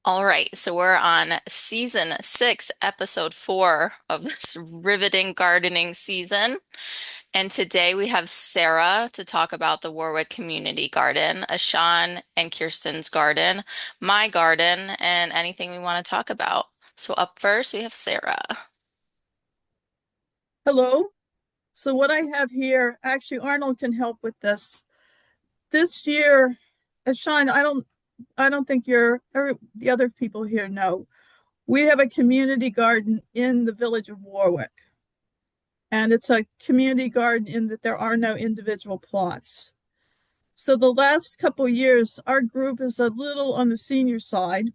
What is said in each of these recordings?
All right, so we're on season 6, episode 4 of this riveting gardening season. And today we have Sarah to talk about the Warwick Community Garden, Ashan and Kirsten's garden, my garden, and anything we want to talk about. So up first, we have Sarah. Hello. So what I have here, actually Arnold can help with this. This year, Sean, I don't think the other people here know. We have a community garden in the village of Warwick. And it's a community garden in that there are no individual plots. So the last couple of years, our group is a little on the senior side,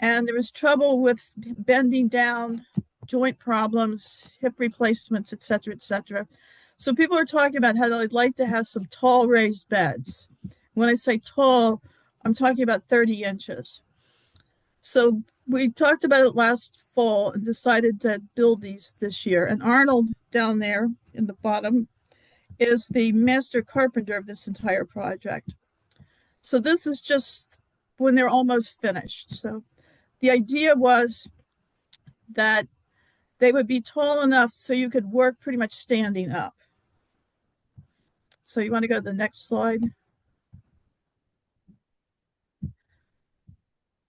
and there was trouble with bending down, joint problems, hip replacements, et cetera, et cetera. So people are talking about how they'd like to have some tall raised beds. When I say tall, I'm talking about 30 inches. So we talked about it last fall and decided to build these this year. And Arnold down there in the bottom is the master carpenter of this entire project. So this is just when they're almost finished. So the idea was that they would be tall enough so you could work pretty much standing up. So you want to go to the next slide.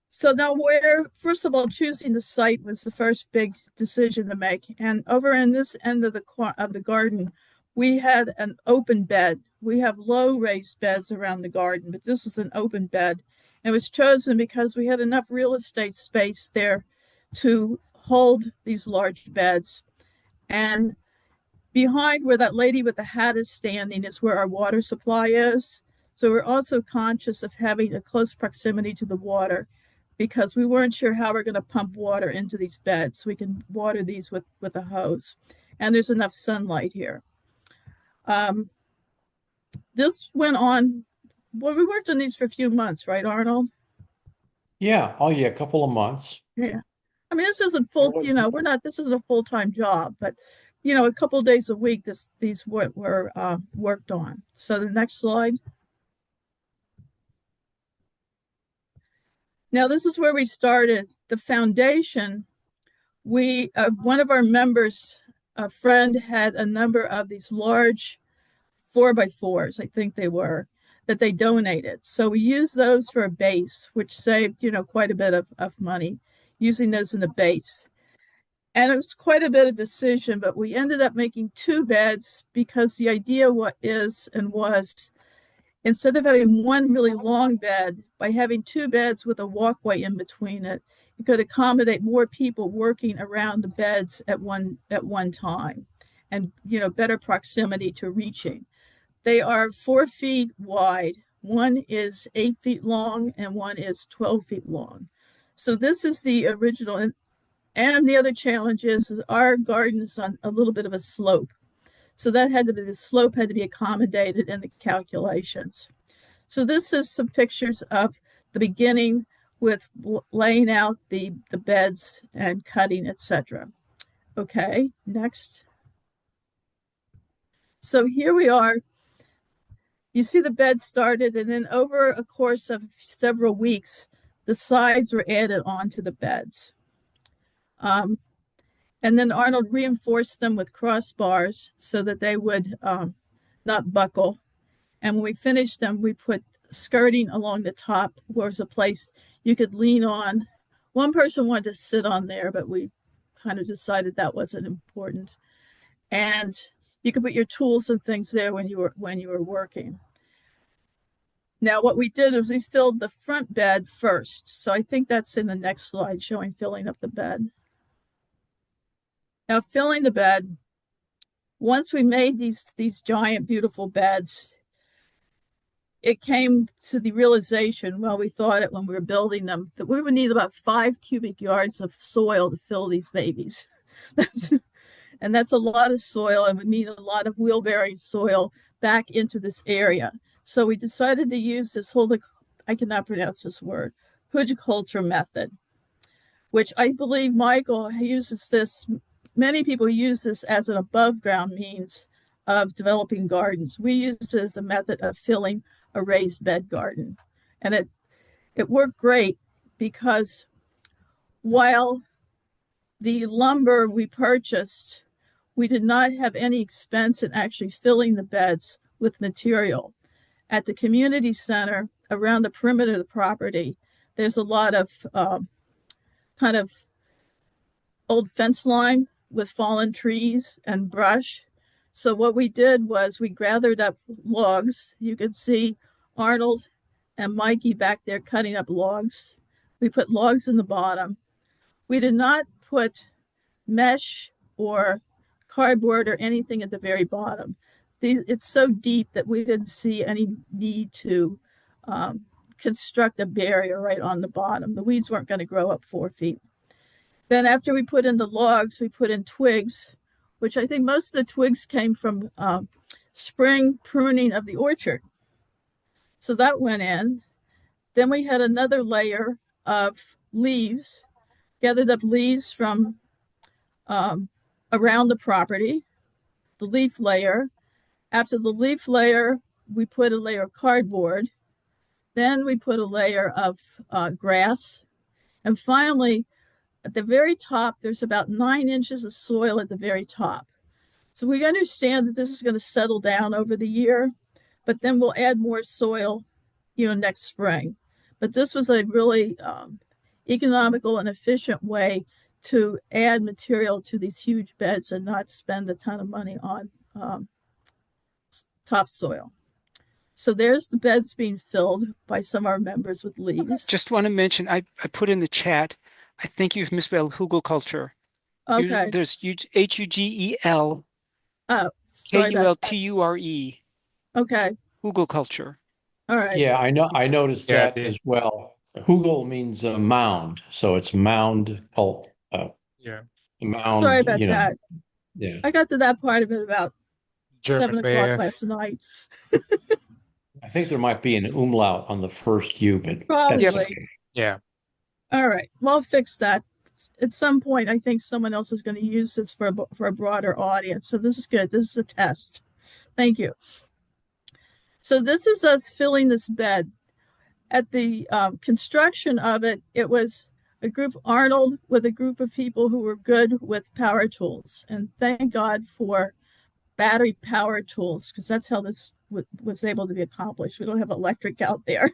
So now first of all, choosing the site was the first big decision to make. And over in this end of the garden, we had an open bed. We have low raised beds around the garden, but this was an open bed. It was chosen because we had enough real estate space there to hold these large beds. And behind where that lady with the hat is standing is where our water supply is. So we're also conscious of having a close proximity to the water because we weren't sure how we're going to pump water into these beds. So we can water these with a hose. And there's enough sunlight here. Um, this went on, well, we worked on these for a few months, right, Arnold? Yeah. Oh, yeah. A couple of months. Yeah. I mean, this isn't It full, was, this isn't a full-time job, but a couple of days a week, these were worked on. So the next slide. Now, this is where we started. The foundation, one of our members, a friend, had a number of these large 4x4s, I think they were, that they donated. So we used those for a base, which saved, quite a bit of money using those in the base. And it was quite a bit of decision, but we ended up making two beds because the idea was instead of having one really long bed, by having two beds with a walkway in between it, you could accommodate more people working around the beds at one time, and better proximity to reaching. They are 4 feet wide. One is 8 feet long, and one is 12 feet long. So this is the original. And the other challenge is our garden is on a little bit of a slope. So the slope had to be accommodated in the calculations. So this is some pictures of the beginning with laying out the beds and cutting, etc. Okay, next. So here we are. You see the bed started, and then over a course of several weeks, the sides were added onto the beds. And then Arnold reinforced them with crossbars so that they would not buckle. And when we finished them, we put skirting along the top where was a place you could lean on. One person wanted to sit on there, but we kind of decided that wasn't important. And you could put your tools and things there when you were working. Now, what we did is we filled the front bed first. So I think that's in the next slide showing filling up the bed. Now, filling the bed, once we made these giant, beautiful beds, it came to the realization, well, we thought it when we were building them, that we would need about 5 cubic yards of soil to fill these babies. And that's a lot of soil, and we need a lot of wheel-bearing soil back into this area. So we decided to use this I cannot pronounce this word, hugelkultur method, which I believe Michael uses this. Many people use this as an above ground means of developing gardens. We used it as a method of filling a raised bed garden. And it worked great. because while the lumber we purchased, we did not have any expense in actually filling the beds with material. At the community center around the perimeter of the property, there's a lot of kind of old fence line with fallen trees and brush. So what we did was we gathered up logs. You could see Arnold and Mikey back there cutting up logs. We put logs in the bottom. We did not put mesh or cardboard or anything at the very bottom. It's so deep that we didn't see any need to um, construct a barrier right on the bottom. The weeds weren't going to grow up 4 feet. Then after we put in the logs, we put in twigs, which I think most of the twigs came from spring pruning of the orchard. So that went in. Then we had another layer of leaves, gathered up leaves from um, around the property, the leaf layer. After the leaf layer, we put a layer of cardboard. Then we put a layer of grass. And finally, at the very top, there's about 9 inches of soil at the very top. So we understand that this is going to settle down over the year, but then we'll add more soil, next spring. But this was a really economical and efficient way to add material to these huge beds and not spend a ton of money on topsoil. So there's the beds being filled by some of our members with leaves. Just want to mention, I put in the chat, I think you've misspelled hugelkultur. Okay. There's Hugel Oh, sorry about that. Kulture. Okay. Hugelkultur. All right. Yeah, I noticed Yeah, I that did. as well. Hugel means a mound, so it's mound cult, Yeah. Sorry mound, about that. yeah. I got to that part of it about German 7 o'clock bear. last night. I think there might be an umlaut on the first U, but that's Probably. okay. Yeah. All right. Well, I'll fix that. At some point, I think someone else is going to use this for a broader audience. So this is good. This is a test. Thank you. So this is us filling this bed. At the construction of it, it was a group, Arnold, with a group of people who were good with power tools. And thank God for battery power tools, because that's how this was able to be accomplished. We don't have electric out there.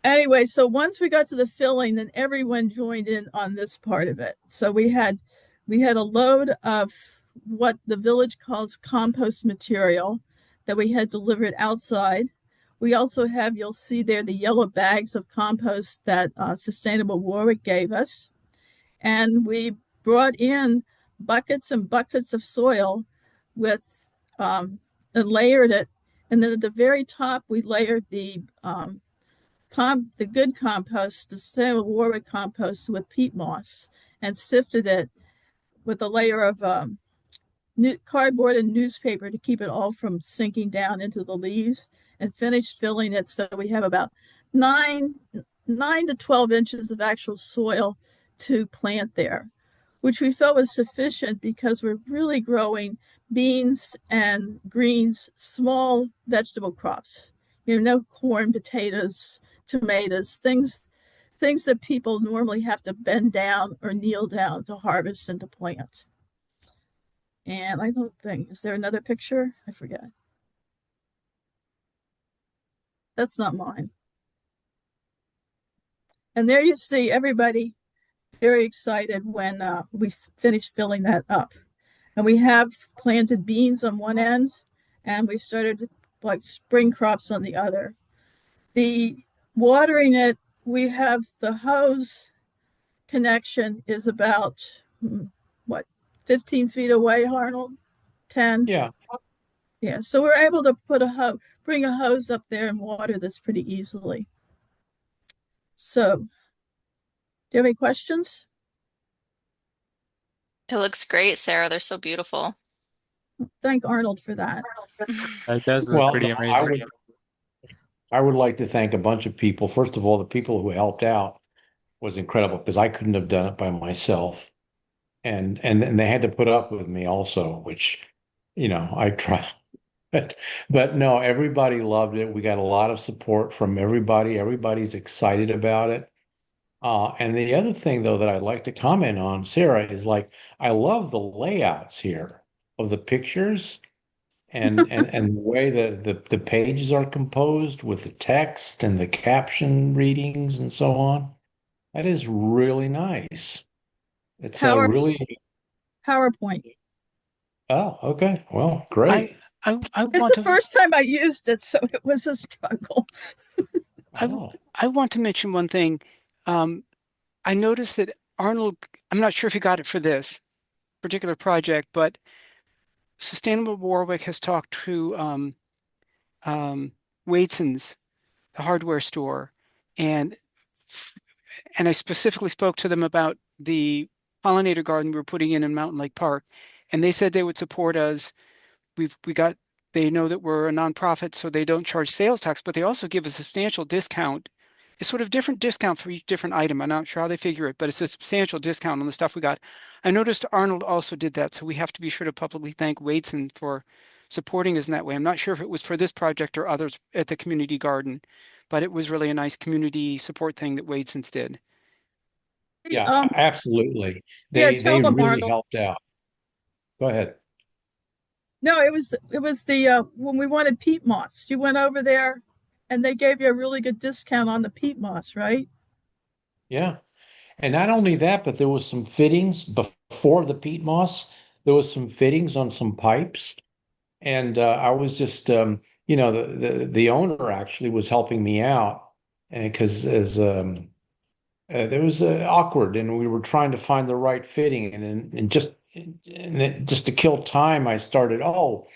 Anyway, so once we got to the filling, then everyone joined in on this part of it. So we had a load of what the village calls compost material that we had delivered outside. We also have, you'll see there, the yellow bags of compost that Sustainable Warwick gave us. And we brought in buckets and buckets of soil with and layered it. And then at the very top, we layered the good compost, the Sustainable Warwick compost, with peat moss and sifted it with a layer of cardboard and newspaper to keep it all from sinking down into the leaves, and finished filling it. So we have about 9 to 12 inches of actual soil to plant there, which we felt was sufficient because we're really growing beans and greens, small vegetable crops. No corn, potatoes, tomatoes, things that people normally have to bend down or kneel down to harvest and to plant. And I don't think, is there another picture? I forget. That's not mine. And there you see everybody very excited when we finished filling that up. And we have planted beans on one end, and we started like spring crops on the other. The watering it, we have the hose connection is about, what, 15 feet away, Arnold? 10? Yeah. Yeah, so we're able to bring a hose up there and water this pretty easily. So, do you have any questions? It looks great, Sarah. They're so beautiful. Thank Arnold for that. It does look Well, pretty amazing. I would like to thank a bunch of people. First of all, the people who helped out was incredible because I couldn't have done it by myself. And they had to put up with me also, which, I try. But no, everybody loved it. We got a lot of support from everybody. Everybody's excited about it. And the other thing, though, that I'd like to comment on, Sarah, is like I love the layouts here of the pictures and the way the pages are composed with the text and the caption readings and so on. That is really nice. It's a Power really PowerPoint. oh, okay. Well, I great. I It's want the to first time I used it, so it was a struggle. I Oh, I want to mention one thing. Um, I noticed that Arnold, I'm not sure if you got it for this particular project, but Sustainable Warwick has talked to um, Waitson's, the hardware store, and I specifically spoke to them about the pollinator garden we were putting in Mountain Lake Park, and they said they would support us. We got they know that we're a nonprofit, so they don't charge sales tax, but they also give a substantial discount. It's sort of different discount for each different item. I'm not sure how they figure it, but it's a substantial discount on the stuff we got. I noticed Arnold also did that, so we have to be sure to publicly thank Wadeson for supporting us in that way. I'm not sure if it was for this project or others at the community garden, but it was really a nice community support thing that Wadeson's did. yeah, Um, absolutely. yeah, They tell them, really Arnold. helped out. Go ahead. No, it was the when we wanted peat moss. You went over there and they gave you a really good discount on the peat moss, right? Yeah. And not only that, but there was some fittings before the peat moss. There was some fittings on some pipes, and I was just, the owner actually was helping me out, and because as there was awkward, and we were trying to find the right fitting, and just to kill time, I started. Oh,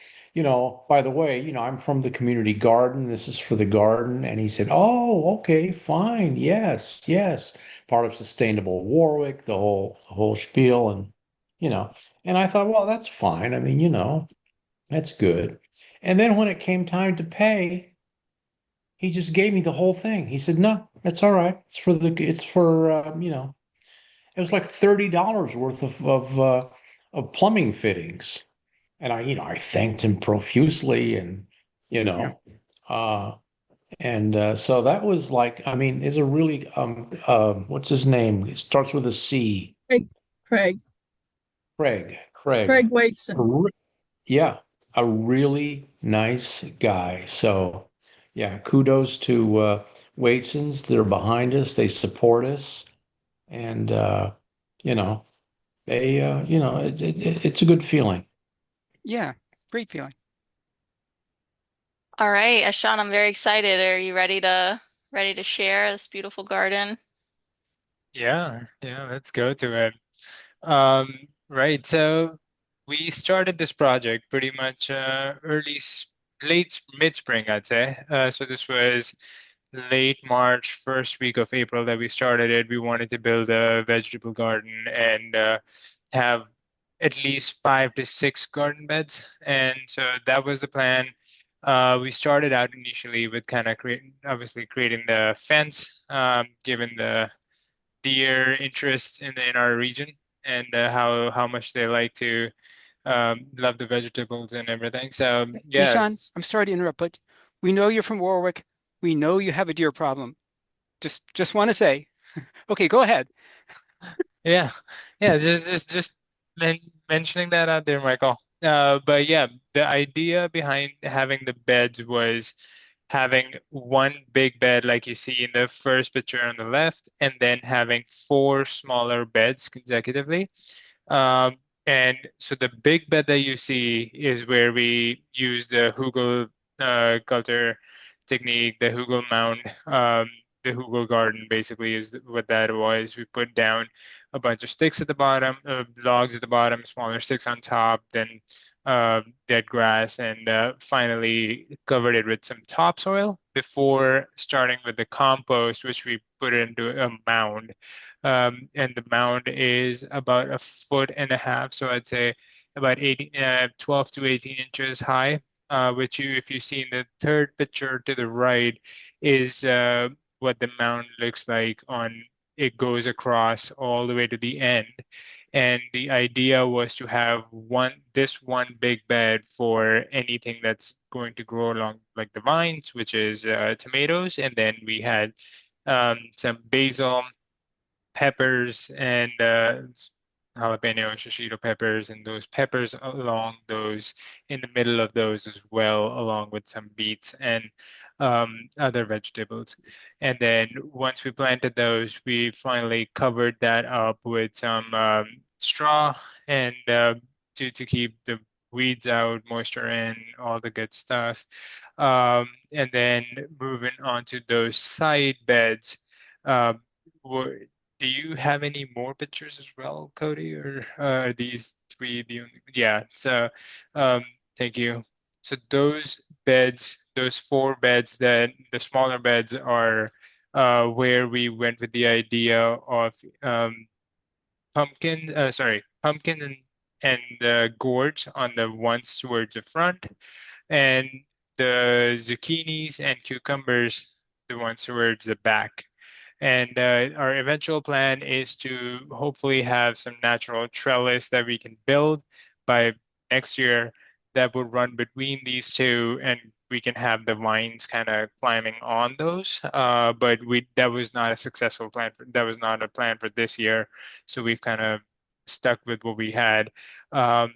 by the way, I'm from the community garden. This is for the garden, and he said, "Oh, okay, fine, yes, yes." Part of Sustainable Warwick, the whole spiel, and you know, and I thought, well, that's fine. I mean, that's good. And then when it came time to pay, he just gave me the whole thing. He said, "No, that's all right. It's for it was like $30 worth of plumbing fittings." And I thanked him profusely and, you Yeah. know, uh, so that was like, I mean, is a really, what's his name? It starts with a C. Craig, Craig, Craig. Craig Waitson. Yeah, a really nice guy. So, yeah, kudos to Waitsons. They're behind us. They support us. And, you know, it's a good feeling. Yeah, great feeling. All right, Ashan, I'm very excited. Are you ready to share this beautiful garden? Yeah, yeah, let's go to it. Right, so we started this project pretty much late mid-spring, I'd say. So this was late March, first week of April that we started it. We wanted to build a vegetable garden and have at least 5 to 6 garden beds. And so that was the plan. We started out initially with kind of obviously creating the fence, given the deer interest in our region and how much they like to love the vegetables and everything. So Hey, Sean, yes, I'm sorry to interrupt, but we know you're from Warwick. We know you have a deer problem. Just want to say, okay, go ahead. yeah, yeah, just men mentioning that out there, Michael. But yeah, the idea behind having the beds was having one big bed like you see in the first picture on the left, and then having 4 smaller beds consecutively. Um, and so the big bed that you see is where we use the Hugel culture technique, the Hugel mound. The Hugel garden basically is what that was. We put down a bunch of sticks at the bottom, logs at the bottom, smaller sticks on top, then dead grass, and finally covered it with some topsoil before starting with the compost, which we put into a mound. And the mound is about 1.5 feet, so I'd say about 12 to 18 inches high, which if you see in the third picture to the right, is what the mound looks like on it goes across all the way to the end. And the idea was to have one big bed for anything that's going to grow along like the vines, which is tomatoes. And then we had some basil, peppers, and jalapeno shishito peppers, and those peppers along those in the middle of those as well, along with some beets and other vegetables. And then once we planted those, we finally covered that up with some straw and to keep the weeds out, moisture in, all the good stuff. And then moving on to those side beds. Um, do you have any more pictures as well, Cody, or are these three the only? Yeah, so um, thank you. So those beds, those four beds, that the smaller beds are where we went with the idea of pumpkin and gourds on the ones towards the front, and the zucchinis and cucumbers, the ones towards the back. And our eventual plan is to hopefully have some natural trellis that we can build by next year that would run between these two, and we can have the vines kind of climbing on those. But we that was not a successful plan. That was not a plan for this year, so we've kind of stuck with what we had. Um,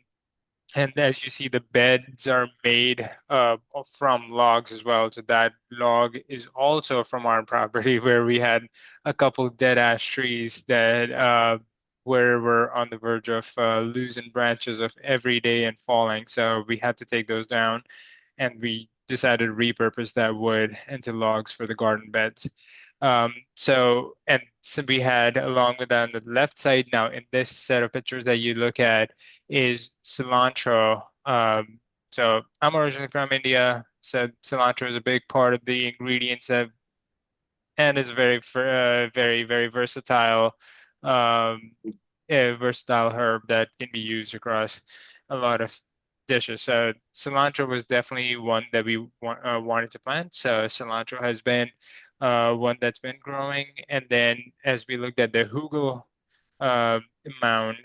and as you see, the beds are made from logs as well. So that log is also from our property where we had a couple dead ash trees that were on the verge of losing branches of every day and falling. So we had to take those down, and we decided to repurpose that wood into logs for the garden beds. So we had, along with that, on the left side now in this set of pictures that you look at is cilantro. So I'm originally from India, so cilantro is a big part of the ingredients that and is very versatile, um, a versatile herb that can be used across a lot of dishes. So cilantro was definitely one that we wanted to plant. So cilantro has been one that's been growing. And then as we looked at the hugel uh, mound,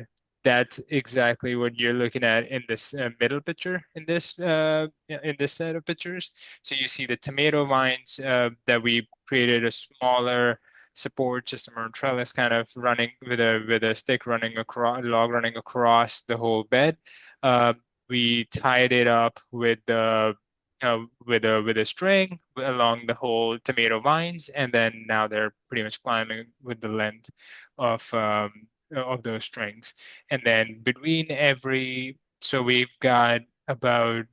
that's exactly what you're looking at in this middle picture in this set of pictures. So you see the tomato vines that we created a smaller support system or trellis kind of running with a stick running across log running across the whole bed. Uh, we tied it up with the with a string along the whole tomato vines, and then now they're pretty much climbing with the length of of those strings. And then between every, so we've got about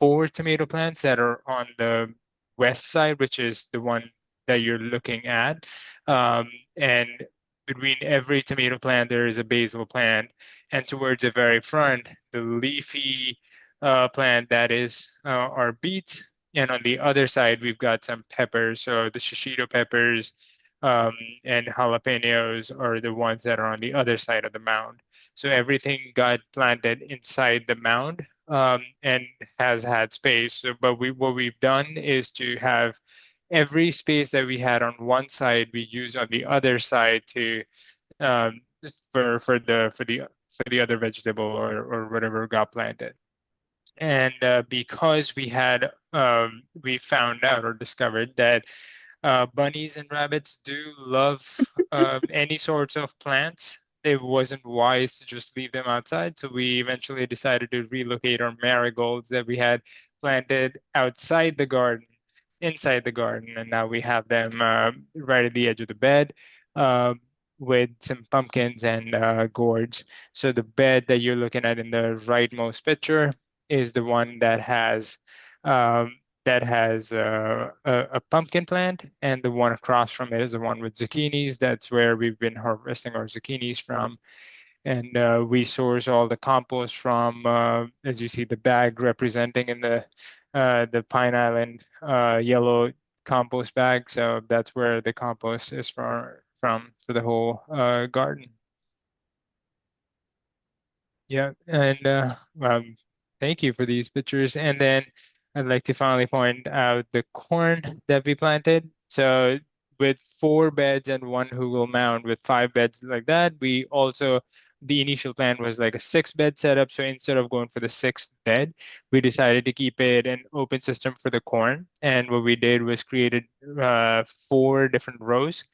four tomato plants that are on the west side, which is the one that you're looking at. And between every tomato plant, there is a basil plant. And towards the very front, the leafy plant that is our beets. And on the other side, we've got some peppers. So the shishito peppers um, and jalapenos are the ones that are on the other side of the mound. So everything got planted inside the mound and has had space. So, but what we've done is to have every space that we had on one side, we use on the other side to um, for the other vegetable or whatever got planted. And because we found out or discovered that bunnies and rabbits do love any sorts of plants. It wasn't wise to just leave them outside, so we eventually decided to relocate our marigolds that we had planted outside the garden, inside the garden, and now we have them right at the edge of the bed uh, with some pumpkins and gourds. So the bed that you're looking at in the rightmost picture is the one um, that has a pumpkin plant, and the one across from it is the one with zucchinis. That's where we've been harvesting our zucchinis from. And we source all the compost from, as you see, the bag representing in the Pine Island yellow compost bag. So that's where the compost is for the whole garden. Yeah, and thank you for these pictures. And then I'd like to finally point out the corn that we planted. So with four beds and one hugel mound with five beds like that, we also the initial plan was like a 6 bed setup. So instead of going for the sixth bed, we decided to keep it an open system for the corn. And what we did was created 4 different rows,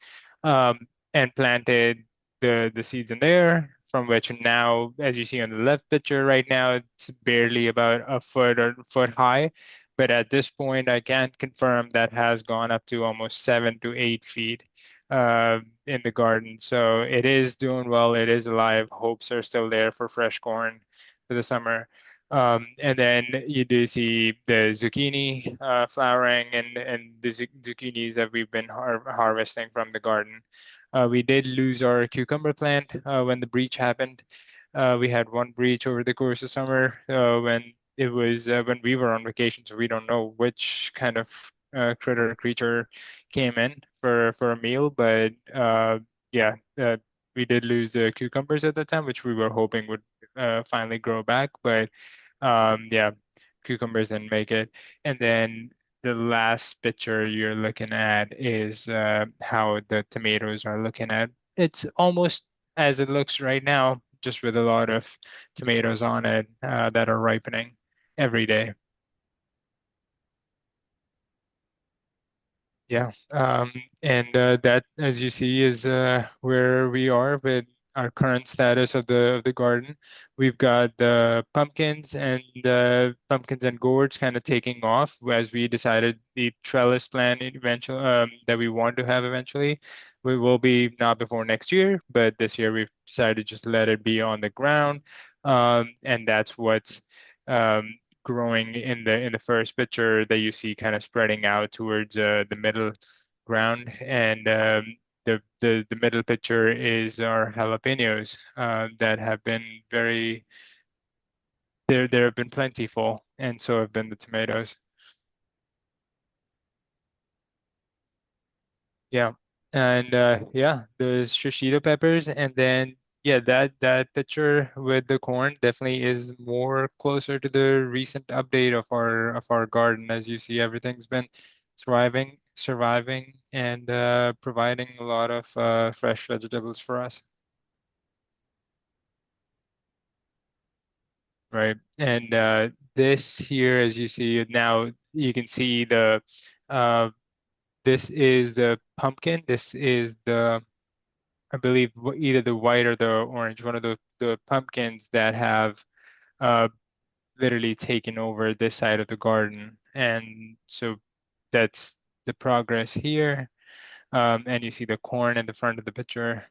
um, and planted the seeds in there. From which now, as you see on the left picture right now, it's barely about a foot or foot high. But at this point, I can confirm that has gone up to almost 7 to 8 feet in the garden. So it is doing well. It is alive. Hopes are still there for fresh corn for the summer. And then you do see the zucchini flowering, and the zucchinis that we've been harvesting from the garden. We did lose our cucumber plant when the breach happened. We had one breach over the course of summer when it was when we were on vacation, so we don't know which kind of critter or creature came in for a meal. But yeah, we did lose the cucumbers at the time, which we were hoping would finally grow back. But yeah, cucumbers didn't make it. And then the last picture you're looking at is how the tomatoes are looking at. It's almost as it looks right now, just with a lot of tomatoes on it that are ripening every day. Yeah, and that, as you see, is where we are with our current status of the garden. We've got the pumpkins and gourds kind of taking off as we decided the trellis plan eventually that we want to have eventually. We will be not before next year, but this year we've decided to just let it be on the ground, and that's what's growing in the first picture that you see kind of spreading out towards the middle ground. And the middle picture is our jalapenos that have been very there have been plentiful, and so have been the tomatoes. Yeah. And yeah, the shishito peppers, and then yeah, that picture with the corn definitely is more closer to the recent update of our garden. As you see, everything's been thriving, surviving, and providing a lot of fresh vegetables for us. Right. And this here, as you see it now, you can see the uh, this is the pumpkin. This is the I believe either the white or the orange, one of the pumpkins that have uh, literally taken over this side of the garden. And so that's the progress here. And you see the corn in the front of the picture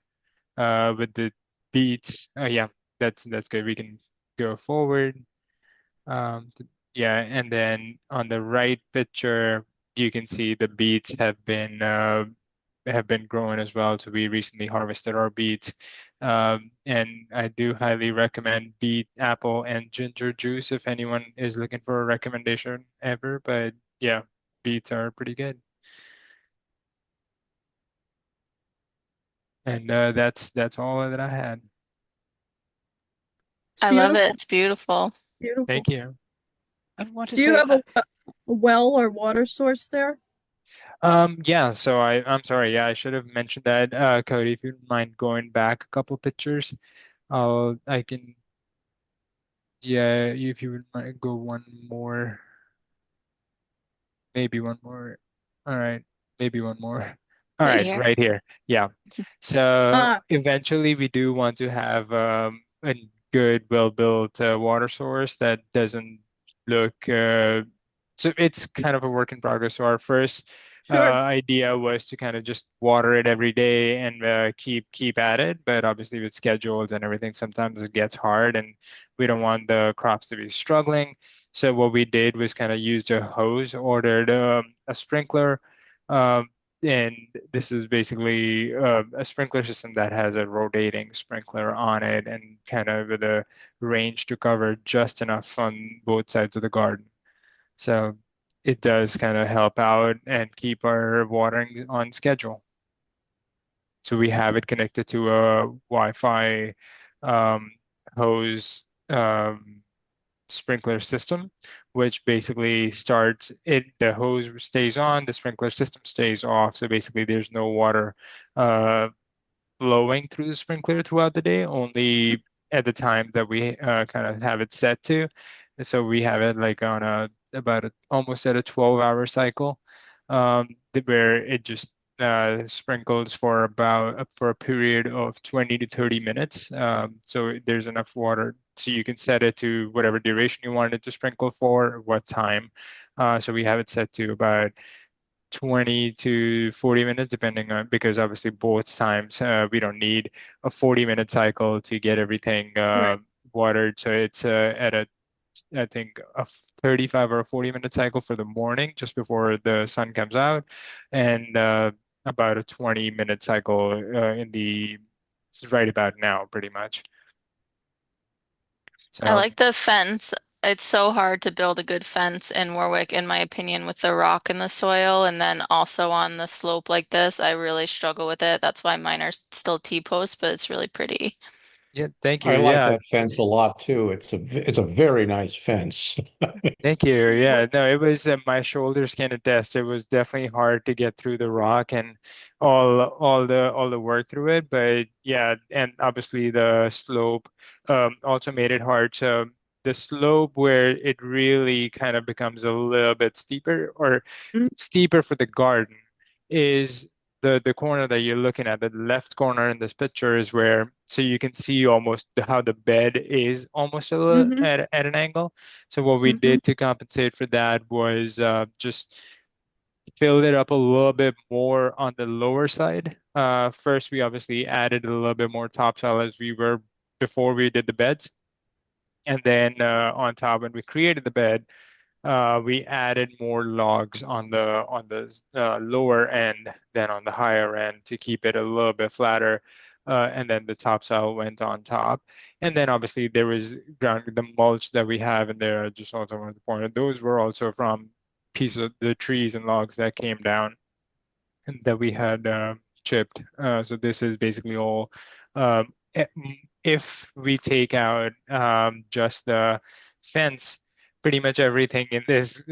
with the beets. Yeah, that's good. We can go forward. Yeah, and then on the right picture, you can see the beets have been growing as well. So we recently harvested our beets, and I do highly recommend beet, apple, and ginger juice if anyone is looking for a recommendation ever. But yeah, beets are pretty good, and that's all that I had. It's I love it. beautiful, It's beautiful. beautiful. Thank you. I want to Do you say, have a well or water source there? Yeah, so I'm sorry. Yeah, I should have mentioned that, Cody, if you don't mind going back a couple pictures. I can, yeah, if you would mind go one more, maybe one more. All right, maybe one more. All See right, here. right here. Yeah. So Ah, eventually we do want to have a good, well-built water source that doesn't look, so it's kind of a work in progress. So our first sure. idea was to kind of just water it every day and keep at it. But obviously with schedules and everything, sometimes it gets hard and we don't want the crops to be struggling. So what we did was kind of used a hose, ordered a sprinkler, um, and this is basically a sprinkler system that has a rotating sprinkler on it and kind of with a range to cover just enough on both sides of the garden. So it does kind of help out and keep our watering on schedule. So we have it connected to a Wi-Fi um, hose sprinkler system, which basically starts it, the hose stays on, the sprinkler system stays off. So basically there's no water uh, flowing through the sprinkler throughout the day, only at the time that we kind of have it set to. And so we have it like on almost at a 12-hour cycle, where it just sprinkles for a period of 20 to 30 minutes. So there's enough water so you can set it to whatever duration you want it to sprinkle for, what time. So we have it set to about 20 to 40 minutes, depending on, because obviously both times we don't need a 40-minute cycle to get everything Right. watered. So it's at I think, a 35 or a 40-minute cycle for the morning just before the sun comes out, and about a 20-minute cycle right about now, pretty much. I So like the fence. It's so hard to build a good fence in Warwick, in my opinion, with the rock in the soil. And then also on the slope like this, I really struggle with it. That's why mine are still T-posts, but it's really pretty. yeah, thank you. I like Yeah, that fence a lot too. It's a very nice fence. thank you. Yeah, What? no, it was my shoulders can attest. It was definitely hard to get through the rock and all the work through it. But yeah, and obviously the slope also made it hard. So the slope where it really kind of becomes a little bit steeper, or Mm, steeper for the garden, is the corner that you're looking at. The left corner in this picture is where, so you can see almost how the bed is almost a little mm-hmm, at an angle. So what we mm-hmm, did to compensate for that was just fill it up a little bit more on the lower side. First, we obviously added a little bit more topsoil as we were before we did the beds. And then on top, when we created the bed, we added more logs on the lower end than on the higher end to keep it a little bit flatter. And then the topsoil went on top. And then obviously there was the mulch that we have in there. I just also wanted to point out, those were also from pieces of the trees and logs that came down and that we had chipped. So this is basically all. If we take out just the fence, pretty much everything in this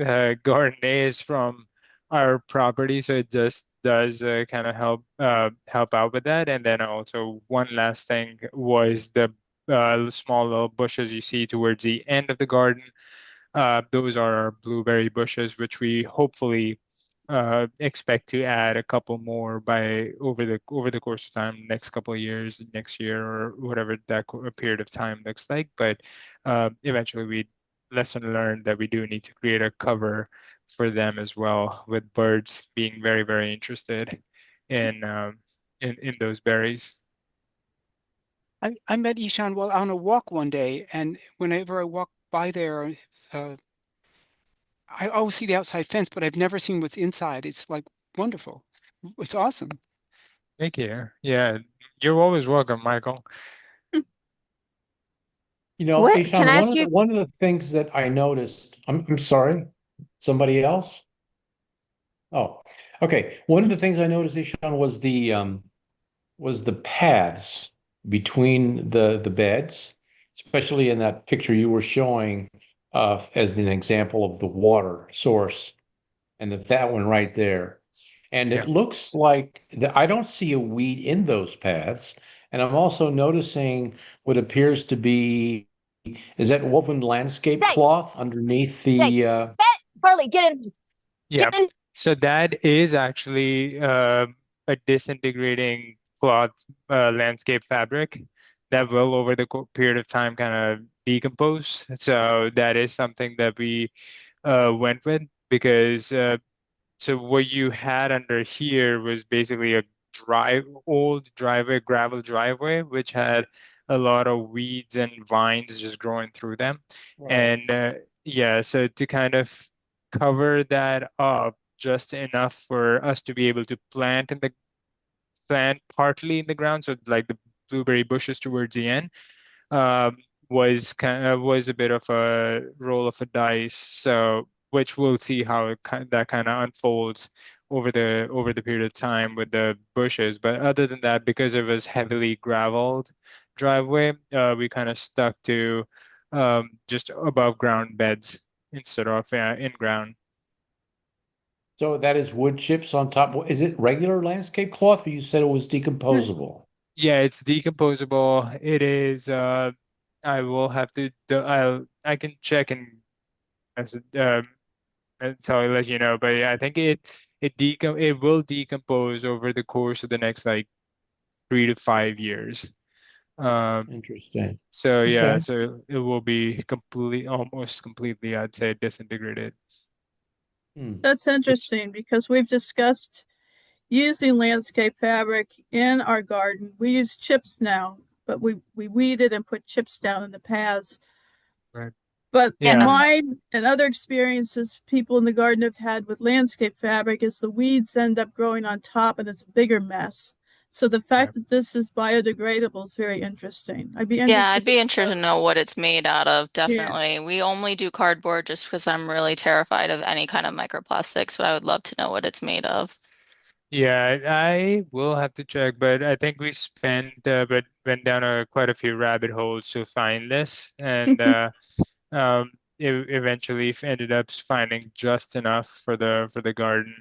garden is from our property. So it just does kind of help out with that. And then also one last thing was the small little bushes you see towards the end of the garden. Those are our blueberry bushes, which we hopefully expect to add a couple more by over the course of time, next couple of years, next year, or whatever that period of time looks like. But eventually, we lesson learned that we do need to create a cover for them as well, with birds being very, very interested in in those berries. I met Ishan while on a walk one day, and whenever I walk by there, uh, I always see the outside fence, but I've never seen what's inside. It's like wonderful. It's awesome. Thank you. Yeah, you're always welcome, Michael. You know, What can Ishan, I one ask of the you? one of the things that I noticed, I'm sorry, somebody else? Oh, okay. One of the things I noticed, Ishan, was the paths between the beds, especially in that picture you were showing as an example of the water source, and that one right there. And Yeah. it looks like I don't see a weed in those paths. And I'm also noticing what appears to be, is that woven landscape Hey, cloth underneath hey, Bet, Harley, get in, get Yeah. in. So that is actually a disintegrating cloth landscape fabric that will, over the period of time, kind of decompose. So that is something that we went with, because so what you had under here was basically a old driveway, gravel driveway, which had a lot of weeds and vines just growing through them. Right. And yeah, so to kind of cover that up just enough for us to be able to plant partly in the ground, so like the blueberry bushes towards the end, um, was a bit of a roll of a dice. So which we'll see how that kind of unfolds over the period of time with the bushes. But other than that, because it was heavily graveled driveway, we kind of stuck to just above ground beds instead of in ground. So that is wood chips on top. Is it regular landscape cloth? But you said it was decomposable. Yeah, it's decomposable. It is. I will have to. I can check and message, and so I'll let you know. But yeah, I think it will decompose over the course of the next like 3 to 5 years. Um, Interesting. so yeah, Okay. so it will be almost completely, I'd say, disintegrated. Hmm. That's It's interesting because we've discussed using landscape fabric in our garden. We use chips now, but we weeded and put chips down in the paths. Right. But Yeah. Yeah. mine and other experiences people in the garden have had with landscape fabric is the weeds end up growing on top and it's a bigger mess. So the Yeah. fact that this is biodegradable is very interesting. I'd be Yeah, interested I'd to be interested to know. know what it's made out of, Yeah. definitely. We only do cardboard just because I'm really terrified of any kind of microplastics, but I would love to know what it's made of. Yeah, I will have to check, but I think we spent but went down quite a few rabbit holes to find this, and eventually ended up finding just enough for the garden.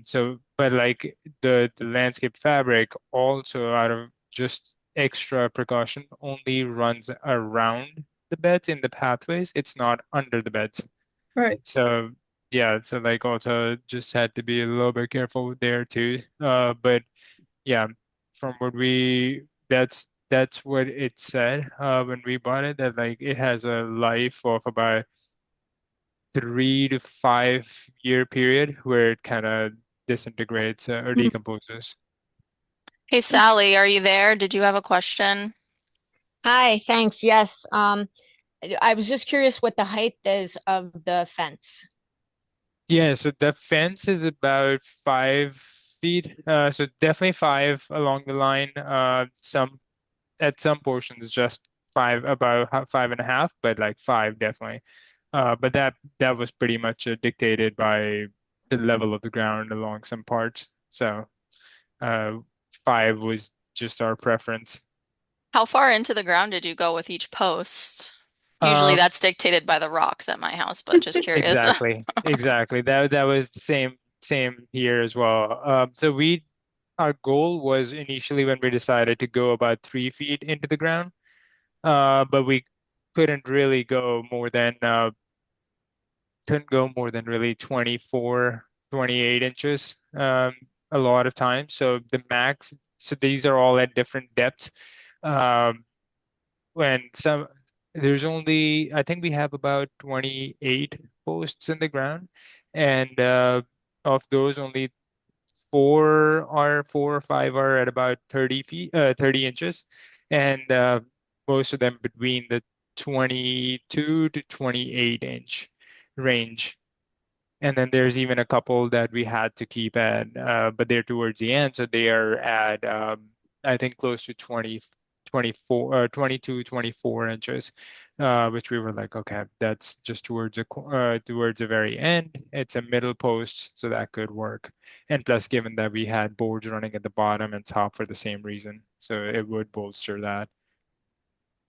So, but like the landscape fabric also out of just extra precaution only runs around the beds in the pathways. It's not under the beds. Right. So yeah, so like also just had to be a little bit careful there too. But yeah, from what that's what it said when we bought it, that like it has a life of about 3 to 5 year period where it kind of disintegrates or Hmm. decomposes. Hey, That's Sally, are you there? Did you have a question? Hi, thanks. Yes. I was just curious what the height is of the fence. Yeah, so the fence is about 5 feet. So definitely five along the line. Some at some portions just five, about 5.5, but like five definitely. But that was pretty much dictated by the level of the ground along some parts. So uh, five was just our preference. How far into the ground did you go with each post? Usually Um, that's dictated by the rocks at my house, but just curious. exactly. That was the same here as well. So our goal was initially when we decided to go about 3 feet into the ground, but we couldn't really go more than couldn't go more than really 24, 28 inches a lot of times. So the max, so these are all at different depths. Um, when some there's only I think we have about 28 posts in the ground, and of those only four or five are at about 30 feet 30 inches, and most of them between the 22 to 28 inch range. And then there's even a couple that we had to keep at, but they're towards the end, so they are at I think close to 20, 24, 22, 24 inches, which we were like, okay, that's just towards the very end. It's a middle post, so that could work. And plus, given that we had boards running at the bottom and top for the same reason, so it would bolster that.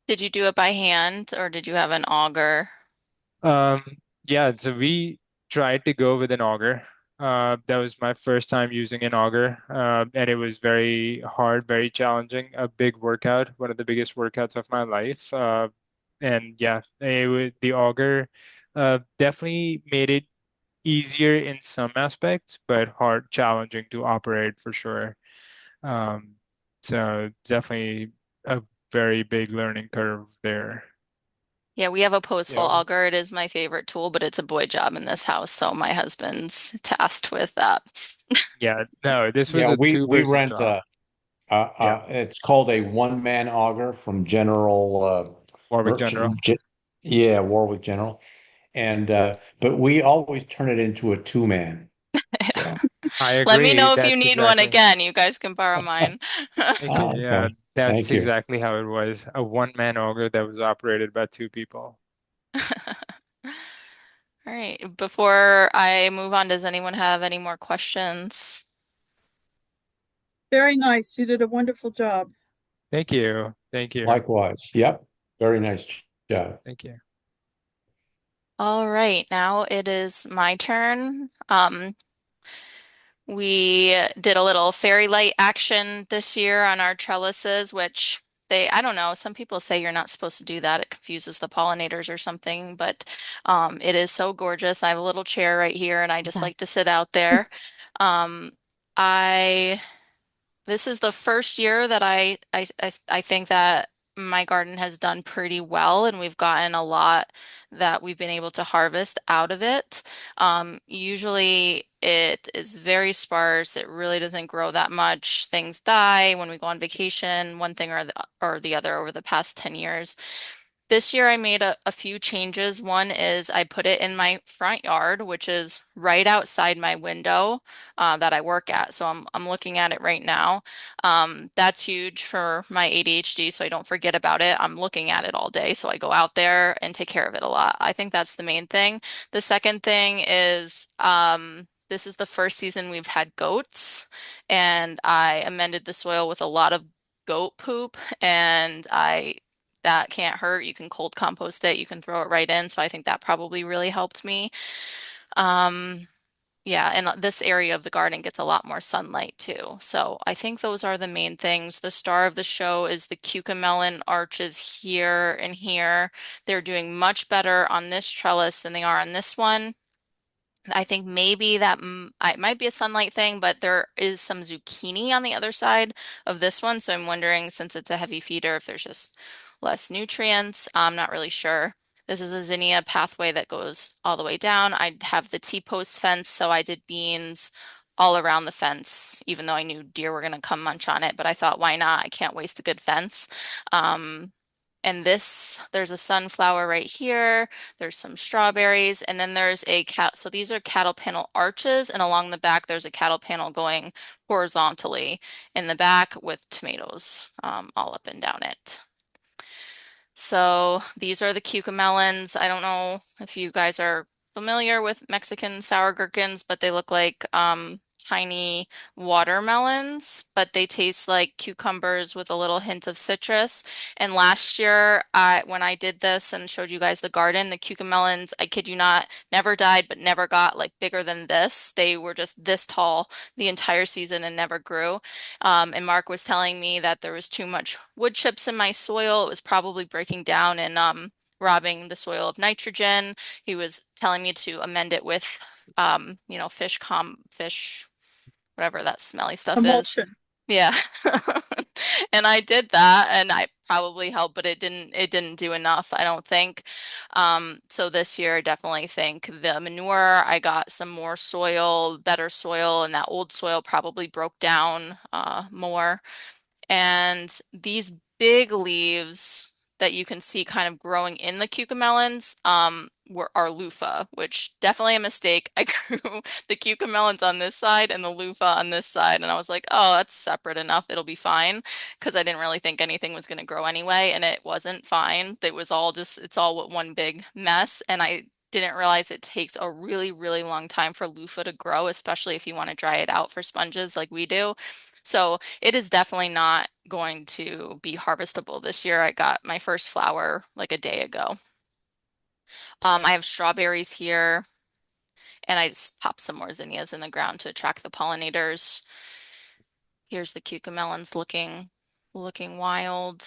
Did you do it by hand or did you have an auger? Um, yeah, so we tried to go with an auger. That was my first time using an auger, and it was very hard, very challenging, a big workout, one of the biggest workouts of my life. And yeah, the auger definitely made it easier in some aspects, but hard, challenging to operate for sure. Um, so definitely a very big learning curve there. Yeah, we have a post hole yeah, auger. It is my favorite tool, but it's a boy job in this house, so my husband's tasked with that. Yeah, no, this was yeah. a We two-person rent job. Yeah, it's called a one-man auger from General Warwick General. Merchant. Yeah, Warwick General. And but we always turn it into a two-man. So I Let me agree. know if you That's need one exactly. again. You guys can borrow mine. Yeah, okay. that's Thank you. exactly how it was. A one-man auger that was operated by two people. All right. Before I move on, does anyone have any more questions? very nice. You did a wonderful job. Thank you. Thank you. Likewise. Yep. Very nice job. Thank you. All right, now it is my turn. We did a little fairy light action this year on our trellises, which I don't know, some people say you're not supposed to do that. It confuses the pollinators or something, but it is so gorgeous. I have a little chair right here and I just Okay. like to sit out there. Um, I This is the first year that I think that my garden has done pretty well, and we've gotten a lot that we've been able to harvest out of it. Usually it is very sparse. It really doesn't grow that much. Things die when we go on vacation, one thing or the other over the past 10 years. This year I made a few changes. One is I put it in my front yard, which is right outside my window that I work at. So I'm looking at it right now. That's huge for my ADHD, so I don't forget about it. I'm looking at it all day, so I go out there and take care of it a lot. I think that's the main thing. The second thing is this is the first season we've had goats, and I amended the soil with a lot of goat poop, and I that can't hurt. You can cold compost it, you can throw it right in. So I think that probably really helped me. Um, yeah, and this area of the garden gets a lot more sunlight too. So I think those are the main things. The star of the show is the cucamelon arches here and here. They're doing much better on this trellis than they are on this one. I think maybe it might be a sunlight thing, but there is some zucchini on the other side of this one. So I'm wondering, since it's a heavy feeder, if there's just less nutrients. I'm not really sure. This is a zinnia pathway that goes all the way down. I have the T-post fence, so I did beans all around the fence, even though I knew deer were going to come munch on it. But I thought, why not? I can't waste a good fence. Um, and there's a sunflower right here. There's some strawberries, and then there's a cat. So these are cattle panel arches, and along the back, there's a cattle panel going horizontally in the back with tomatoes all up and down it. So these are the cucamelons. I don't know if you guys are familiar with Mexican sour gherkins, but they look like tiny watermelons, but they taste like cucumbers with a little hint of citrus. And last year, when I did this and showed you guys the garden, the cucamelons, I kid you not, never died, but never got like bigger than this. They were just this tall the entire season and never grew. And Mark was telling me that there was too much wood chips in my soil. It was probably breaking down and robbing the soil of nitrogen. He was telling me to amend it with fish, whatever that smelly stuff is. Emulsion. Yeah. And I did that and I probably helped, but it didn't do enough, I don't think. So this year I definitely think the manure, I got some more soil, better soil, and that old soil probably broke down more. And these big leaves that you can see kind of growing in the cucamelons are loofah, which definitely a mistake. I grew the cucamelons on this side and the loofah on this side, and I was like, oh, that's separate enough. It'll be fine because I didn't really think anything was going to grow anyway, and it wasn't fine. It's all one big mess, and I didn't realize it takes a really, really long time for loofah to grow, especially if you want to dry it out for sponges like we do. So it is definitely not going to be harvestable this year. I got my first flower like a day ago. I have strawberries here, and I just popped some more zinnias in the ground to attract the pollinators. Here's the cucamelons looking wild.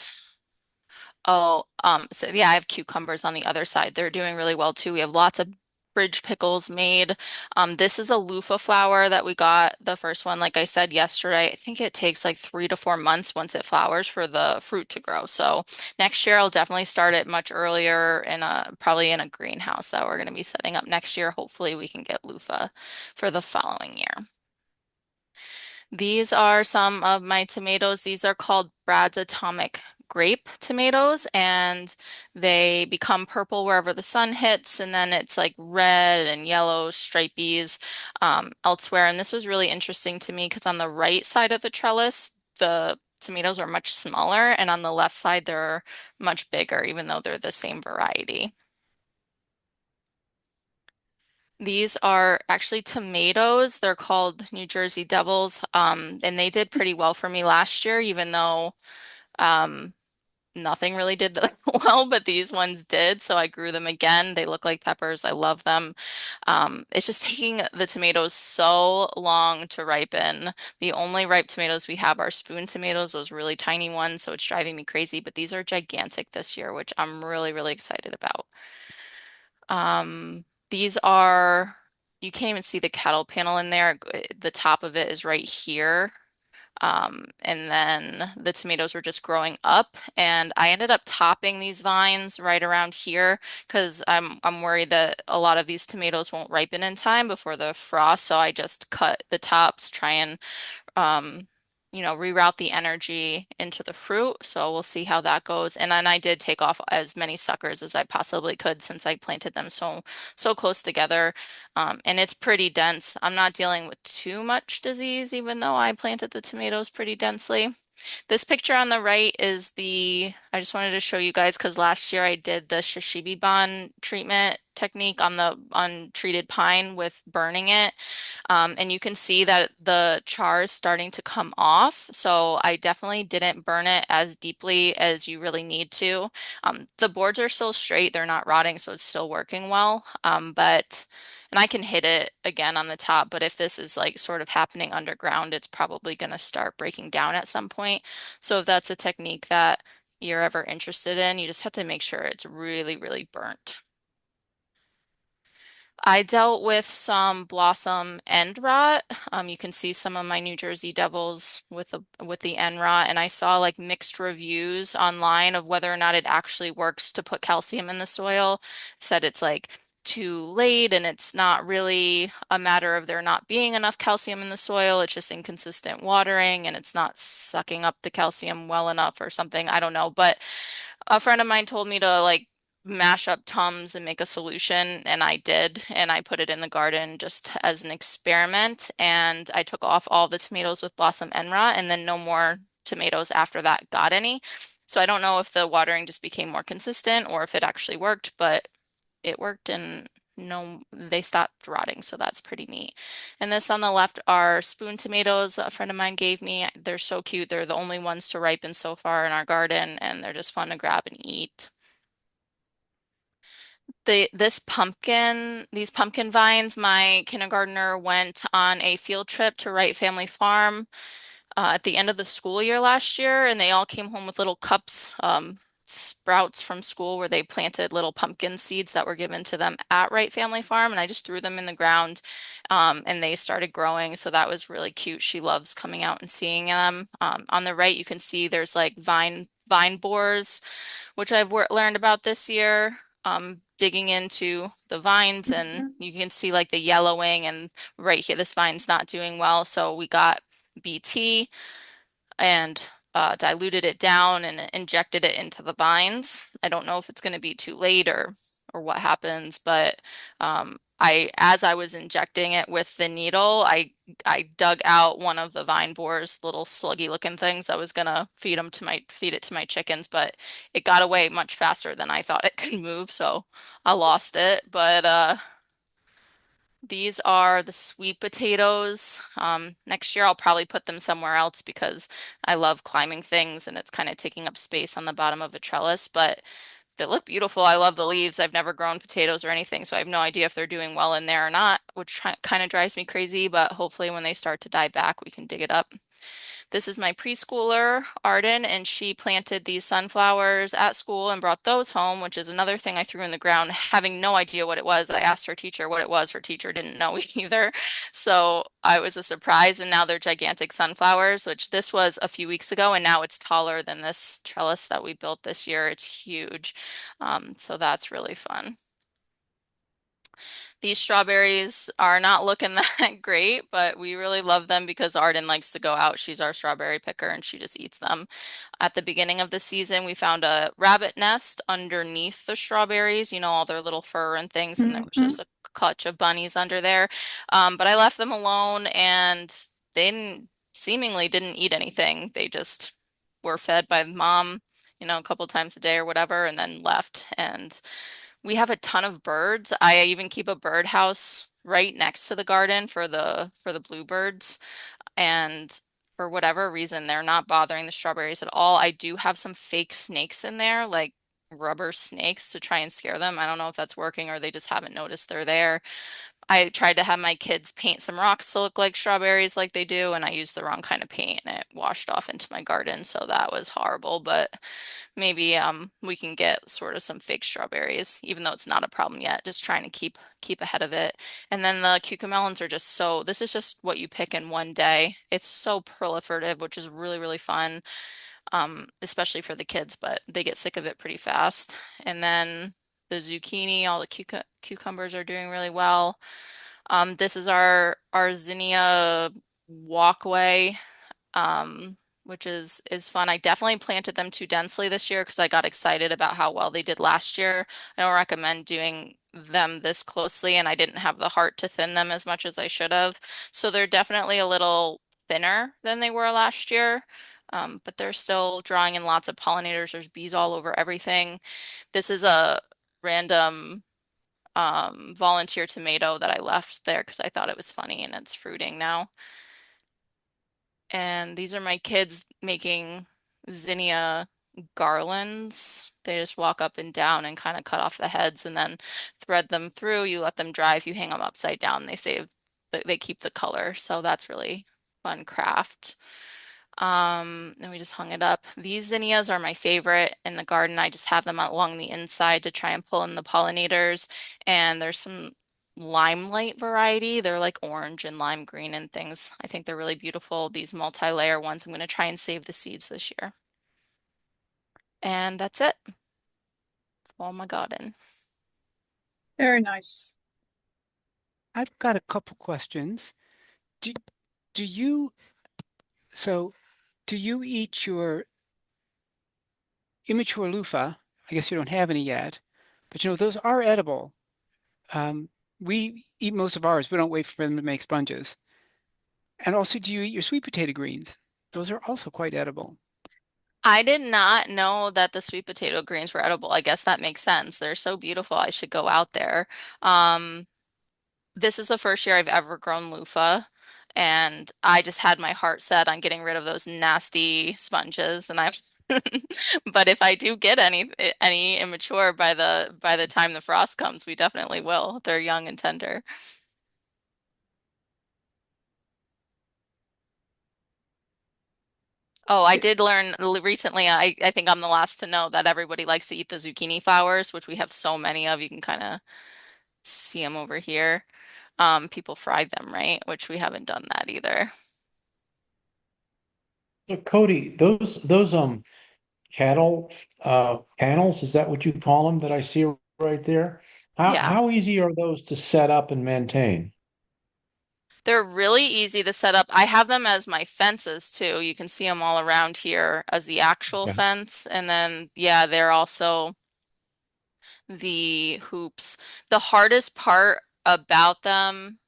Oh, so yeah, I have cucumbers on the other side. They're doing really well too. We have lots of bridge pickles made. This is a loofah flower that we got, the first one, like I said yesterday. I think it takes like 3 to 4 months once it flowers for the fruit to grow. So next year I'll definitely start it much earlier probably in a greenhouse that we're going to be setting up next year. Hopefully we can get loofah for the following year. These are some of my tomatoes. These are called Brad's Atomic Grape tomatoes, and they become purple wherever the sun hits, and then it's like red and yellow stripies elsewhere. And this was really interesting to me because on the right side of the trellis, the tomatoes are much smaller, and on the left side, they're much bigger, even though they're the same variety. These are actually tomatoes. They're called New Jersey Devils. And they did pretty well for me last year, even though um, nothing really did that well, but these ones did. So I grew them again. They look like peppers. I love them. It's just taking the tomatoes so long to ripen. The only ripe tomatoes we have are spoon tomatoes, those really tiny ones. So it's driving me crazy. But these are gigantic this year, which I'm really, really excited about. These are, you can't even see the kettle panel in there. The top of it is right here. And then the tomatoes were just growing up, and I ended up topping these vines right around here because I'm worried that a lot of these tomatoes won't ripen in time before the frost. So I just cut the tops, try and um, reroute the energy into the fruit. So we'll see how that goes. And then I did take off as many suckers as I possibly could since I planted them so close together. And it's pretty dense. I'm not dealing with too much disease, even though I planted the tomatoes pretty densely. This picture on the right is I just wanted to show you guys because last year I did the Shishibi treatment technique on the untreated pine with burning it. And you can see that the char is starting to come off. So I definitely didn't burn it as deeply as you really need to. The boards are still straight, they're not rotting, so it's still working well. And I can hit it again on the top, but if this is like sort of happening underground, it's probably going to start breaking down at some point. So if that's a technique that you're ever interested in, you just have to make sure it's really, really burnt. I dealt with some blossom end rot. You can see some of my New Jersey Devils with the end rot, and I saw like mixed reviews online of whether or not it actually works to put calcium in the soil. Said it's like too late, and it's not really a matter of there not being enough calcium in the soil. It's just inconsistent watering, and it's not sucking up the calcium well enough or something. I don't know, but a friend of mine told me to like mash up Tums and make a solution, and I did, and I put it in the garden just as an experiment, and I took off all the tomatoes with blossom end rot, and then no more tomatoes after that got any. So I don't know if the watering just became more consistent or if it actually worked, but it worked and no, they stopped rotting, so that's pretty neat. And this on the left are spoon tomatoes a friend of mine gave me. They're so cute. They're the only ones to ripen so far in our garden, and they're just fun to grab and eat. These pumpkin vines, my kindergartner went on a field trip to Wright Family Farm at the end of the school year last year, and they all came home with little cups, sprouts from school where they planted little pumpkin seeds that were given to them at Wright Family Farm, and I just threw them in the ground, and they started growing. So that was really cute. She loves coming out and seeing them. On the right, you can see there's like vine borers, which I've learned about this year. Digging into the vines, and Mhm. you can see like the yellowing, and right here, this vine's not doing well. So we got BT and diluted it down and injected it into the vines. I don't know if it's going to be too late or what happens, but as I was injecting it with the needle, I dug out one of the vine borers, little sluggy looking things. I was gonna feed it to my chickens, but it got away much faster than I thought it could move, so I lost it. But these are the sweet potatoes. Next year I'll probably put them somewhere else because I love climbing things and it's kind of taking up space on the bottom of a trellis, but they look beautiful. I love the leaves. I've never grown potatoes or anything, so I have no idea if they're doing well in there or not, which kind of drives me crazy, but hopefully when they start to die back, we can dig it up. This is my preschooler, Arden, and she planted these sunflowers at school and brought those home, which is another thing I threw in the ground, having no idea what it was. I asked her teacher what it was. Her teacher didn't know either. So I was a surprise, and now they're gigantic sunflowers, which this was a few weeks ago, and now it's taller than this trellis that we built this year. It's huge. So that's really fun. These strawberries are not looking that great, but we really love them because Arden likes to go out. She's our strawberry picker and she just eats them. At the beginning of the season, we found a rabbit nest underneath the strawberries, all their little fur and things, and there was Mhm. just a clutch of bunnies under there. But I left them alone and they seemingly didn't eat anything. They just were fed by mom, a couple times a day or whatever, and then left. And we have a ton of birds. I even keep a birdhouse right next to the garden for the bluebirds. And for whatever reason, they're not bothering the strawberries at all. I do have some fake snakes in there, like rubber snakes to try and scare them. I don't know if that's working or they just haven't noticed they're there. I tried to have my kids paint some rocks to look like strawberries like they do, and I used the wrong kind of paint and it washed off into my garden, so that was horrible. But maybe we can get sort of some fake strawberries, even though it's not a problem yet, just trying to keep ahead of it. And then the cucamelons are just so, this is just what you pick in one day. It's so proliferative, which is really, really fun, especially for the kids, but they get sick of it pretty fast. And then the zucchini, all the cucumbers are doing really well. This is our zinnia walkway, which is fun. I definitely planted them too densely this year because I got excited about how well they did last year. I don't recommend doing them this closely, and I didn't have the heart to thin them as much as I should have. So they're definitely a little thinner than they were last year. But they're still drawing in lots of pollinators. There's bees all over everything. This is a random volunteer tomato that I left there because I thought it was funny and it's fruiting now. And these are my kids making zinnia garlands. They just walk up and down and kind of cut off the heads and then thread them through. You let them dry. If you hang them upside down, they keep the color. So that's really fun craft. And we just hung it up. These zinnias are my favorite in the garden. I just have them along the inside to try and pull in the pollinators. And there's some limelight variety. They're like orange and lime green and things. I think they're really beautiful. These multi-layer ones. I'm going to try and save the seeds this year. And that's it for all my garden. Very nice. I've got a couple questions. Do, do you, so do you eat your immature loofah? I guess you don't have any yet, but those are edible. Um, we eat most of ours. We don't wait for them to make sponges. And also, do you eat your sweet potato greens? Those are also quite edible. I did not know that the sweet potato greens were edible. I guess that makes sense. They're so beautiful. I should go out there. Um, this is the first year I've ever grown loofah, and I just had my heart set on getting rid of those nasty sponges. And I've, but if I do get any immature by the time the frost comes, we definitely will. They're young and tender. Oh, I did learn recently. I think I'm the last to know that everybody likes to eat the zucchini flowers, which we have so many of. You can kind of see them over here. People fried them, right? Which we haven't done that either. So Cody, those cattle panels, is that what you call them that I see right there? Yeah. How easy are those to set up and maintain? They're really easy to set up. I have them as my fences too. You can see them all around here as the actual Okay. fence. And then, yeah, they're also the hoops. The hardest part about them,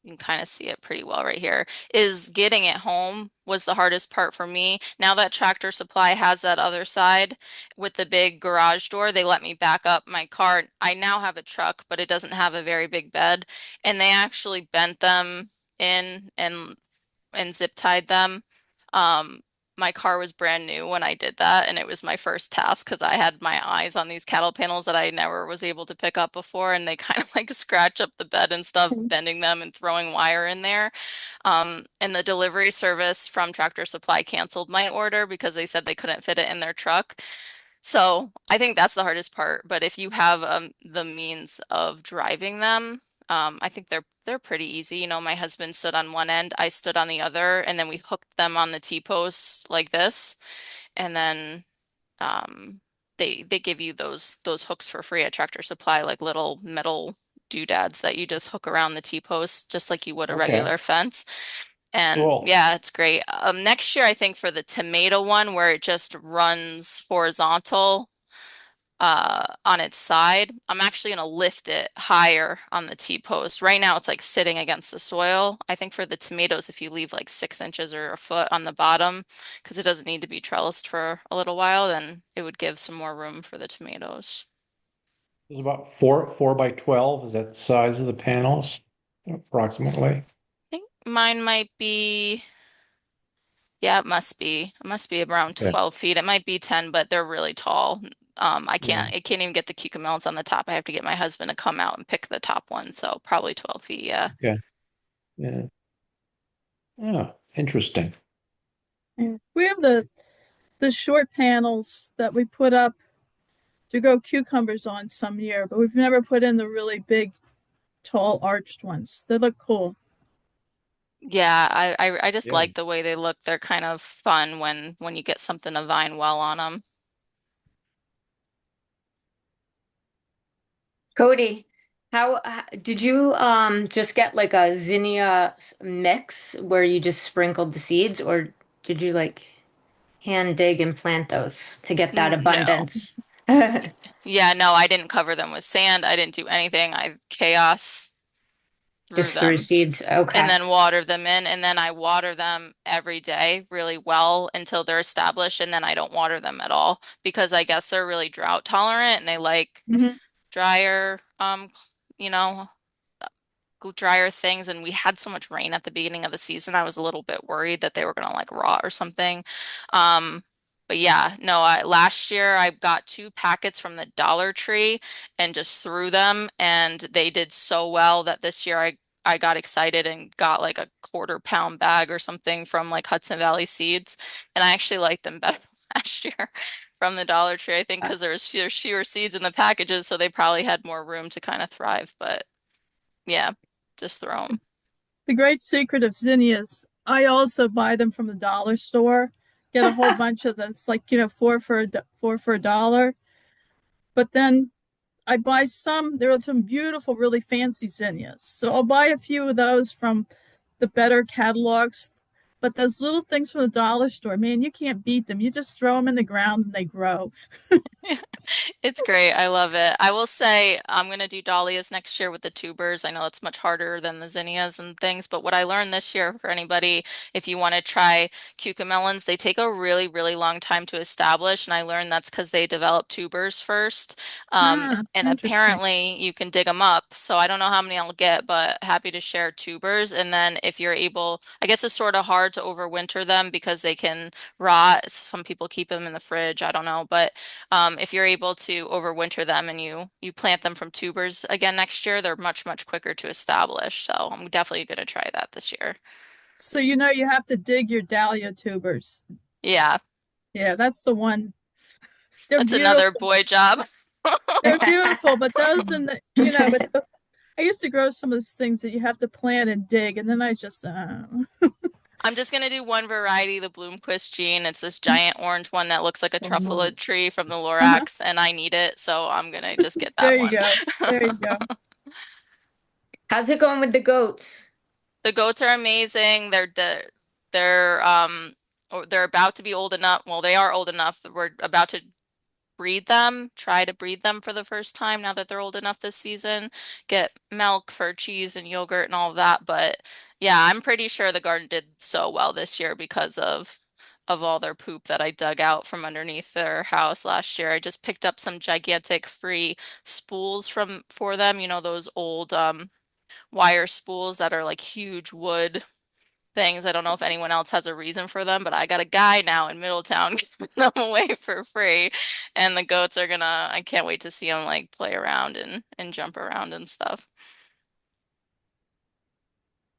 you can kind of see it pretty well right here, is getting it home was the hardest part for me. Now that Tractor Supply has that other side with the big garage door, they let me back up my car. I now have a truck, but it doesn't have a very big bed, and they actually bent them in and zip tied them. Um, my car was brand new when I did that, and it was my first task because I had my eyes on these cattle panels that I never was able to pick up before, and they kind of like scratch up the bed and stuff, bending them and throwing wire in there. And the delivery service from Tractor Supply canceled my order because they said they couldn't fit it in their truck. So I think that's the hardest part. But if you have the means of driving them, I think they're pretty easy. You know, my husband stood on one end, I stood on the other, and then we hooked them on the T-post like this, and then um, they give you those hooks for free at Tractor Supply, like little metal doodads that you just hook around the T-post, just like you would a Okay. regular fence. And Cool. yeah, it's great. Next year, I think for the tomato one, where it just runs horizontal on its side, I'm actually going to lift it higher on the T-post. Right now, it's like sitting against the soil. I think for the tomatoes, if you leave like 6 inches or a foot on the bottom, because it doesn't need to be trellised for a little while, then it would give some more room for the tomatoes. It's about four by 12. Is that the size of the panels approximately? I think mine might be. Yeah, it must be. It must be around Yeah. 12 feet. It might be 10, but they're really tall. Yeah. I can't even get the cucamelons on the top. I have to get my husband to come out and pick the top one. So probably 12 feet. Yeah. Okay. Yeah. Oh, interesting. Yeah. We have the short panels that we put up to grow cucumbers on some year, but we've never put in the really big, tall, arched ones. They look cool. Yeah, I just Yeah. like the way they look. They're kind of fun when you get something to vine well on them. Cody, did you just get like a zinnia mix where you just sprinkled the seeds, or did you like hand dig and plant those to get that No. abundance? Yeah, no, I didn't cover them with sand. I didn't do anything. I chaos through Just through them seeds. and Okay. then water them in. And then I water them every day really well until they're established. And then I don't water them at all because I guess they're really drought tolerant and they like Mhm. drier, you know, drier things. And we had so much rain at the beginning of the season. I was a little bit worried that they were gonna like rot or something. Um, but yeah, no, last year I got 2 packets from the Dollar Tree and just threw them, and they did so well that this year I got excited and got like a 1/4 pound bag or something from like Hudson Valley Seeds, and I actually liked them better last year from the Dollar Tree. I think because there was fewer seeds in the packages, so they probably had more room to kind of thrive. But yeah, just throw them. The great secret of zinnias, I also buy them from the dollar store. Get a whole bunch of this, like four for a dollar. But then I buy some. There are some beautiful, really fancy zinnias. So I'll buy a few of those from the better catalogs. But those little things from the dollar store, man, you can't beat them. You just throw them in the ground and they grow. It's great. I love it. I will say I'm going to do dahlias next year with the tubers. I know it's much harder than the zinnias and things, but what I learned this year for anybody, if you want to try cucamelons, they take a really, really long time to establish. And I learned that's because they develop tubers first. Ah, And interesting. apparently you can dig them up. So I don't know how many I'll get, but happy to share tubers. And then if you're able, I guess it's sort of hard to overwinter them because they can rot. Some people keep them in the fridge. I don't know, but if you're able to overwinter them and you plant them from tubers again next year, they're much, much quicker to establish. So I'm definitely going to try that this year. So you know you have to dig your dahlia tubers. Yeah, Yeah, that's the one. They're that's another beautiful. boy job. They're beautiful, but those in the but I used to grow some of those things that you have to plant and dig, and then I just I'm just going to do one variety, the Bloomquist gene. It's this giant orange one that looks like a truffle tree from the uh-huh. Lorax, and I need it, so I'm going to just get There that you one. go. There you go. How's it going with the goats? The goats are amazing. They're about to be old enough. Well, they are old enough. We're about to breed them, try to breed them for the first time now that they're old enough this season, get milk for cheese and yogurt and all of that. But yeah, I'm pretty sure the garden did so well this year because of all their poop that I dug out from underneath their house last year. I just picked up some gigantic free spools from for them, you know, those old wire spools that are like huge wood things. I don't know if anyone else has a reason for them, but I got a guy now in Middletown giving them away for free. And the goats are gonna, I can't wait to see them like play around and jump around and stuff.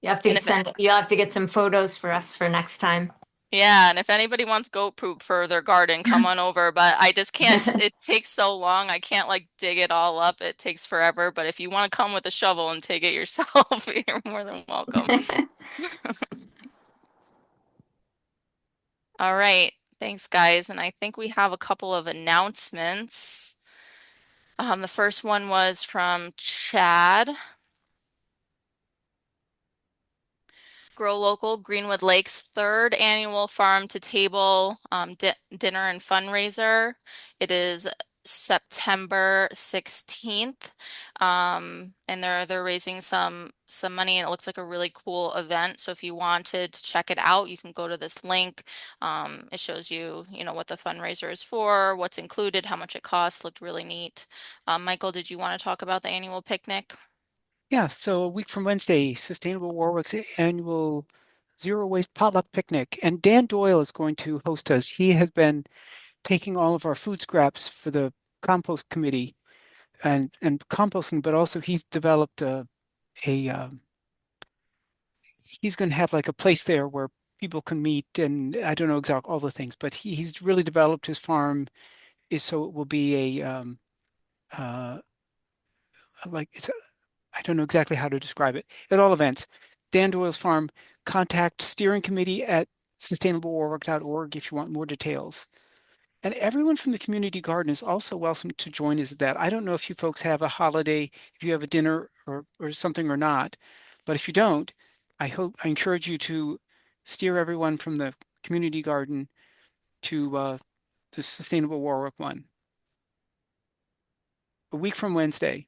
And if You'll have to get some photos for us for next time. yeah, and if anybody wants goat poop for their garden, come on over. But I just can't, it takes so long. I can't like dig it all up. It takes forever. But if you want to come with a shovel and take it yourself, you're more than welcome. All right. Thanks, guys. And I think we have a couple of announcements. The first one was from Chad. Grow Local, Greenwood Lakes, third annual farm to table dinner and fundraiser. It is September 16th. And they're raising some money and it looks like a really cool event. So if you wanted to check it out, you can go to this link. It shows you, you know, what the fundraiser is for, what's included, how much it costs. Looked really neat. Michael, did you want to talk about the annual picnic? Yeah, so a week from Wednesday, Sustainable Warwick's annual zero waste potluck picnic. And Dan Doyle is going to host us. He has been taking all of our food scraps for the compost committee and composting, but also he's developed a he's going to have like a place there where people can meet, and I don't know exactly all the things, but he's really developed his farm is so it will be a uh, like it's I don't know exactly how to describe it. At all events, Dan Doyle's farm, contact steering committee at sustainablewarwick.org if you want more details. And everyone from the community garden is also welcome to join us at that. I don't know if you folks have a holiday, if you have a dinner or something or not, but if you don't, I encourage you to steer everyone from the community garden to the Sustainable Warwick one. A week from Wednesday,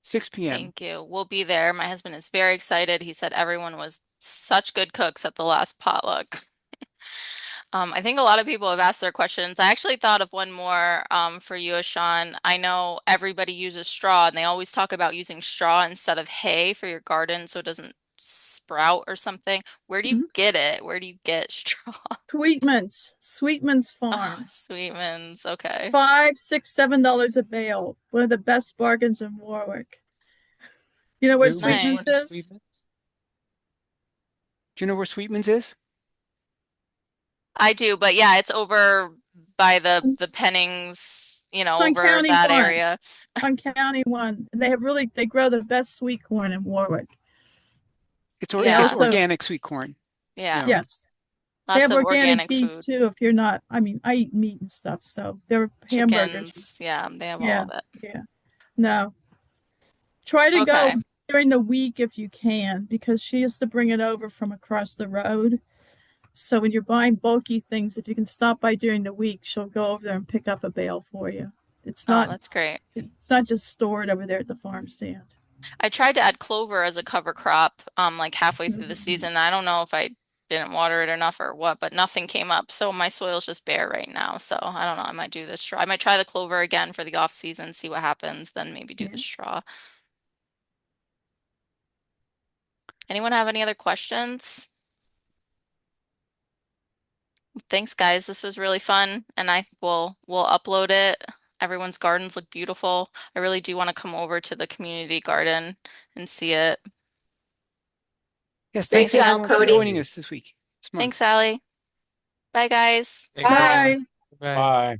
6 p.m. Thank you. We'll be there. My husband is very excited. He said everyone was such good cooks at the last potluck. I think a lot of people have asked their questions. I actually thought of one more for you, Ashan. I know everybody uses straw, and they always talk about using straw instead of hay for your garden so it doesn't sprout or something. Where do you Mhm. get it? Where do you get straw? Sweetman's Oh, Farm. Sweetman's. Okay. $5, $6, $7 a bale. One of the best bargains in Warwick. You know where Which Sweetman's one is Nice. is? Sweetman? Do you know where Sweetman's is? I do, but yeah, it's over by the Pennings, It's on over County that One. area. On County One. They grow the best sweet corn in Warwick. They It's Yeah. also, organic sweet corn. Yeah. Yeah. yes, they Lots have of organic organic beef food. too. If you're not, I mean, I eat meat and stuff, so their hamburgers. Chickens. Yeah, they have all Yeah, of it. yeah. No, try to go Okay. during the week if you can, because she has to bring it over from across the road. So when you're buying bulky things, if you can stop by during the week, she'll go over there and pick up a bale for you. It's Oh, not that's great. it's not just stored over there at the farm stand. I tried to add clover as a cover crop, like halfway through the Mhm. season. I don't know if I didn't water it enough or what, but nothing came up. So my soil's just bare right now. So I don't know. I might do this straw. I might try the clover again for the off season, see what happens, then maybe do the Yeah. straw. Anyone have any other questions? Thanks, guys. This was really fun, and I will we'll upload it. Everyone's gardens look beautiful. I really do want to come over to the community garden and see it. Yes, Great thanks job, everyone for Thank Cody. joining you. us this week, this month. Thanks, Allie. Bye, guys. Thanks, Bye. everyone. Bye. Bye. Bye.